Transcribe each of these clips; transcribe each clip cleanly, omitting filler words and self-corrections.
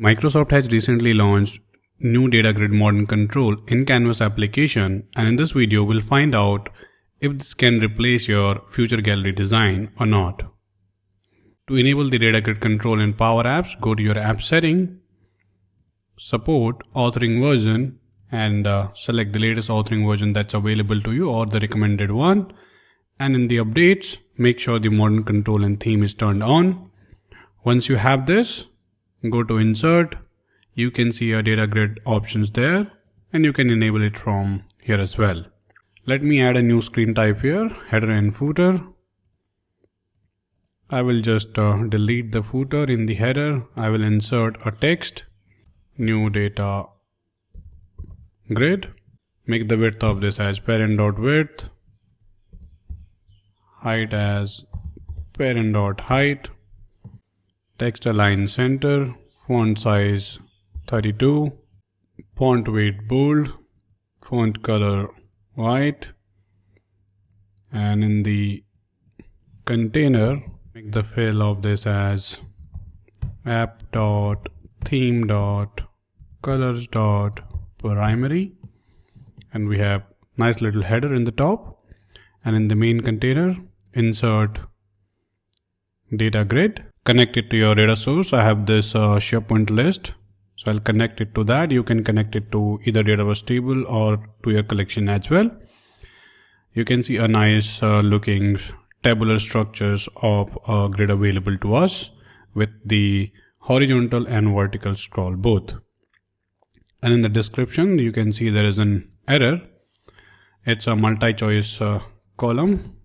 Microsoft has recently launched new data grid modern control in Canvas application, and in this video we'll find out if this can replace your future gallery design or not. To enable the data grid control in Power Apps, go to your app setting, support authoring version, and select the latest authoring version that's available to you or the recommended one. And in the updates, make sure the modern control and theme is turned on. Once you have this, go to insert. You can see your data grid options there, and you can enable it from here as well. Let me add a new screen type here, header and footer. I will just delete the footer. In the header, I will insert a text, new data grid. Make the width of this as parent.width, height as parent.height, text align center, font size 32, font weight bold, font color white, and in the container, make the fill of this as app.theme.colors.primary, and we have nice little header in the top. And in the main container, insert data grid, connect it to your data source. I have this SharePoint list, so I'll connect it to that. You can connect it to either database table or to your collection as well. You can see a nice looking tabular structures of a grid available to us with the horizontal and vertical scroll both. And in the description, you can see there is an error. It's a multi-choice column.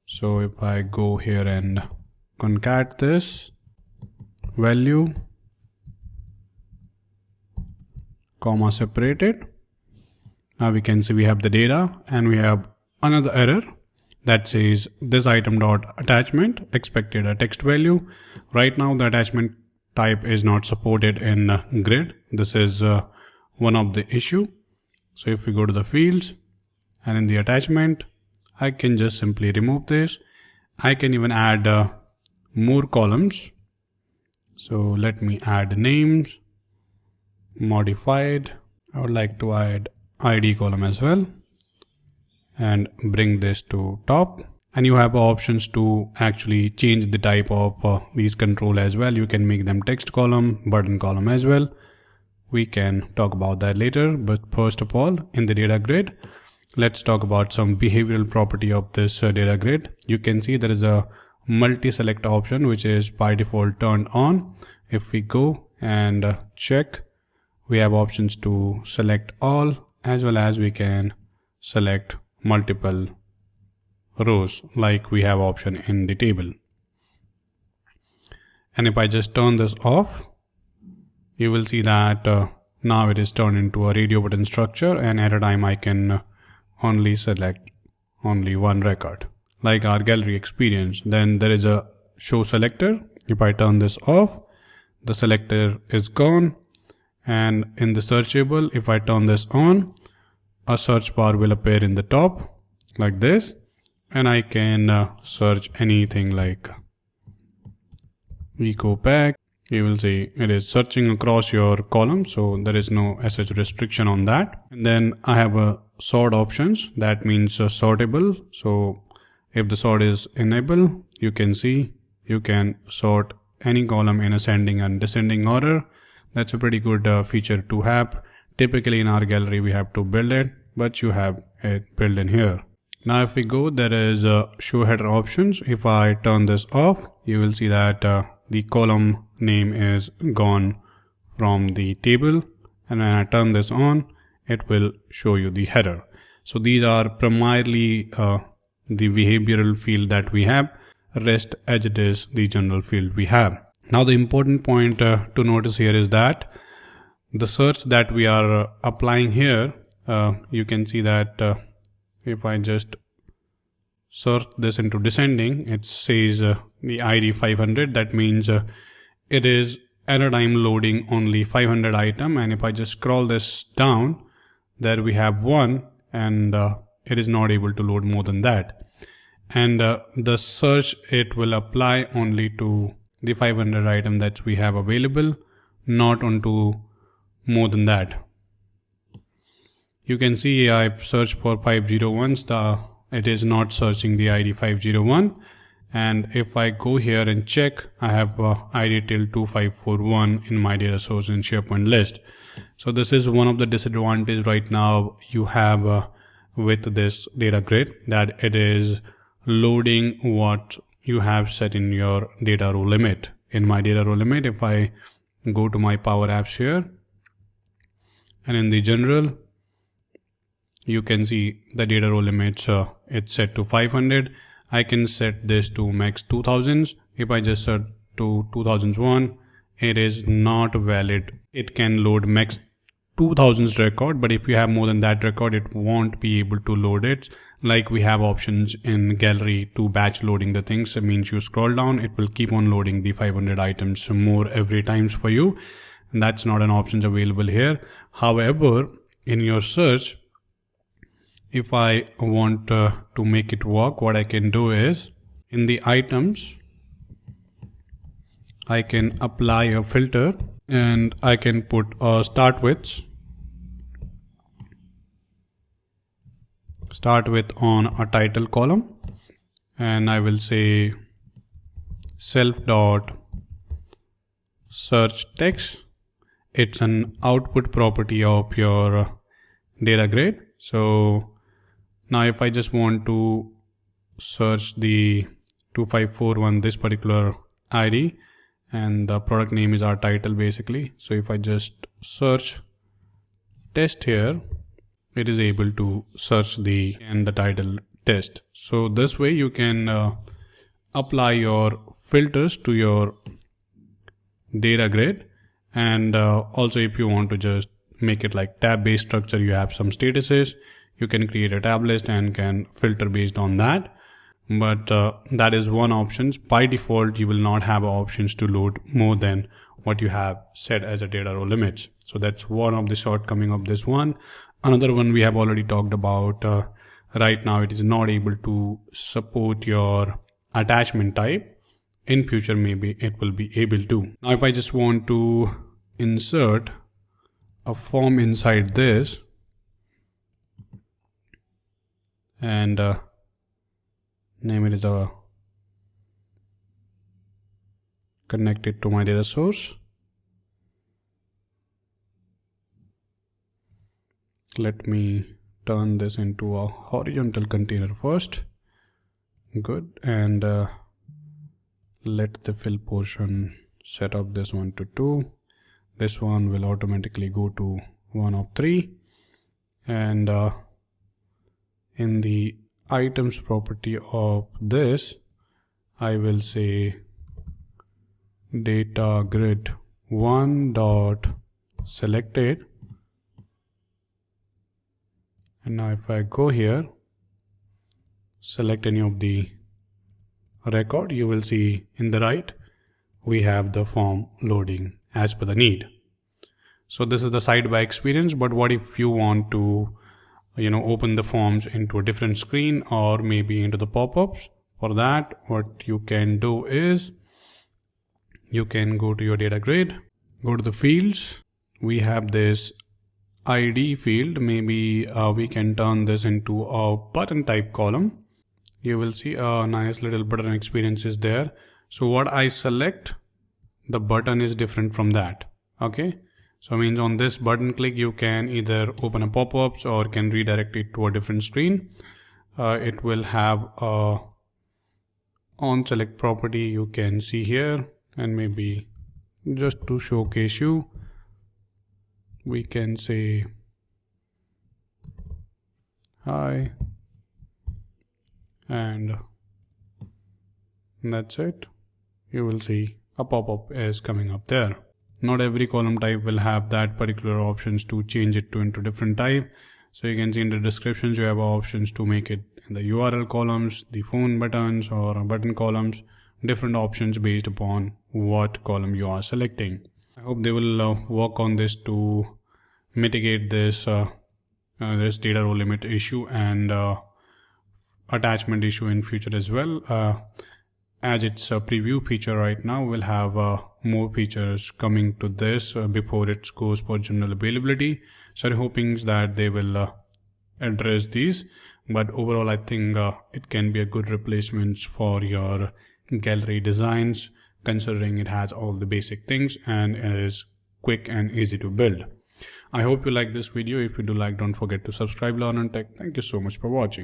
So if I go here and concat this value, comma separated, now we can see we have the data, and we have another error that says this item dot attachment expected a text value. Right now the attachment type is not supported in grid. This is one of the issue. So if we go to the fields and in the attachment, I can just simply remove this. I can even add more columns. So let me add names, modified. I would like to add ID column as well and bring this to top. And you have options to actually change the type of these control as well. You can make them text column, button column as well. We can talk about that later, but first of all, in the data grid, let's talk about some behavioral property of this data grid. You can see there is a multi-select option which is by default turned on. If we go and check, we have options to select all, as well as we can select multiple rows like we have option in the table. And if I just turn this off, you will see that now it is turned into a radio button structure, and at a time I can only select only one record like our gallery experience. Then there is a show selector. If I turn this off, the selector is gone. And in the searchable, if I turn this on, a search bar will appear in the top like this, and I can search anything like eco pack. You will see it is searching across your column, so there is no such restriction on that. And then I have a sort options, that means sortable. So if the sort is enabled, you can see you can sort any column in ascending and descending order. That's a pretty good feature to have. Typically in our gallery we have to build it, but you have it built in here. Now if we go, there is show header options. If I turn this off, you will see that the column name is gone from the table, and when I turn this on, it will show you the header. So these are primarily the behavioral field that we have. Rest as it is the general field we have. Now the important point to notice here is that the search that we are applying here, you can see that if I just search this into descending, it says the ID 500. That means it is at a time loading only 500 item. And if I just scroll this down, there we have one, and it is not able to load more than that. And the search, it will apply only to the 500 item that we have available. not onto more than that. You can see I've searched for 501s, it is not searching the ID 501. And if I go here and check, I have ID till 2541 in my data source in SharePoint list. So this is one of the disadvantages right now you have with this data grid, that it is loading what you have set in your data row limit. In my data row limit, if I go to my Power Apps here, and in the general, you can see the data row limits, it's set to 500. I can set this to max 2000s. If I just set to 2001, it is not valid. It can load max 2000s record, but if you have more than that record, it won't be able to load it. Like we have options in gallery to batch loading the things. It means you scroll down, it will keep on loading the 500 items more every times for you. And that's not an option available here. However, in your search, if I want to make it work, what I can do is in the items, I can apply a filter and I can put a start with on a title column, and I will say self dot search text. It's an output property of your data grid. So now if I just want to search the 2541, this particular ID, and the product name is our title basically. So if I just search test here, it is able to search the title test. So this way you can apply your filters to your data grid. And also if you want to just make it like tab based structure, you have some statuses, you can create a tab list and can filter based on that. But that is one option. By default, you will not have options to load more than what you have set as a data row limits. So that's one of the shortcoming of this one. Another one we have already talked about. Right now it is not able to support your attachment type. In future maybe it will be able to. Now if I just want to insert a form inside this, and name it as connected to my data source. Let me turn this into a horizontal container first. Good. And let the fill portion set up this one to 2. This one will automatically go to 1 of 3. And in the items property of this, I will say data grid 1 dot selected. And now if I go here, select any of the record, you will see in the right we have the form loading as per the need. So this is the sidebar experience. But what if you want to open the forms into a different screen or maybe into the pop-ups? For that, what you can do is you can go to your data grid, go to the fields. We have this ID field. Maybe we can turn this into a button type column. You will see a nice little button experience is there. So what I select, the button is different from that. Okay. So means on this button click, you can either open a pop-ups or can redirect it to a different screen. It will have a on select property you can see here, and maybe just to showcase you, we can say hi, and that's it. You will see a pop-up is coming up there. Not every column type will have that particular options to change it to into different type. So you can see in the descriptions you have options to make it in the URL columns, the phone buttons or button columns, different options based upon what column you are selecting. I hope they will work on this to mitigate this this data row limit issue and attachment issue in future as well. as it's a preview feature right now, we'll have more features coming to this before it goes for general availability. So I'm hoping that they will address these, but overall I think it can be a good replacement for your gallery designs, considering it has all the basic things and is quick and easy to build. I hope you like this video. If you do like, don't forget to subscribe, Learn and Tech. Thank you so much for watching.